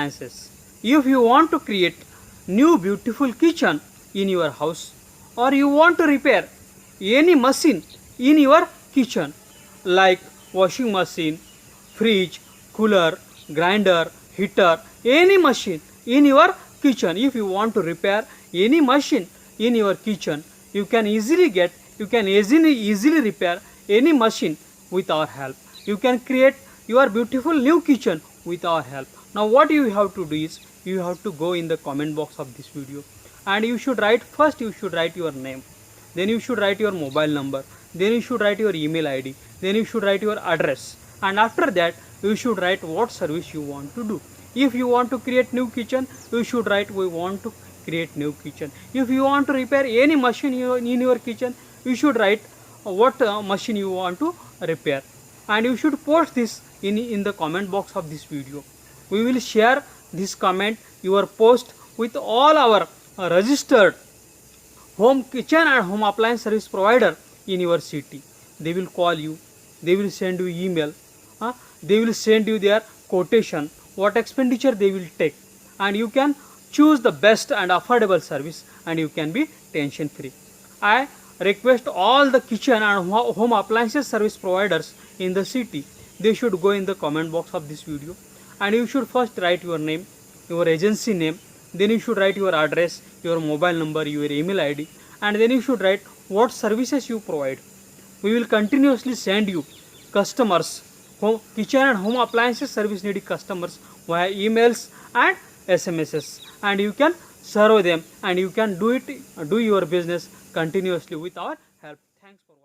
appliances. If you want to create new beautiful kitchen in your house, or you want to repair any machine in your kitchen like washing machine, fridge, cooler, grinder, heater, any machine in your kitchen, if you want to repair any machine in your kitchen, you can easily repair any machine with our help. You can create your beautiful new kitchen with our help. Now what you have to do is, you have to go in the comment box of this video, and you should write your name, then you should write your mobile number, then you should write your email ID, then you should write your address, and after that you should write what service you want to do. If you want to create new kitchen, you should write we want to create new kitchen. If you want to repair any machine in your kitchen, you should write what machine you want to repair, and you should post this in the comment box of this video. We will share this comment, your post, with all our registered home kitchen and home appliance service provider in your city. They will call you, they will send you email, they will send you their quotation, what expenditure they will take, and you can choose the best and affordable service, and you can be tension free. I request all the kitchen and home appliances service providers in the city, they should go in the comment box of this video, and you should first write your name, your agency name, then you should write your address, your mobile number, your email ID, and then you should write what services you provide. We will continuously send you customers, kitchen and home appliances service needy customers via emails and SMSs, and you can serve them, and you can do your business continuously with our help. Thanks for watching.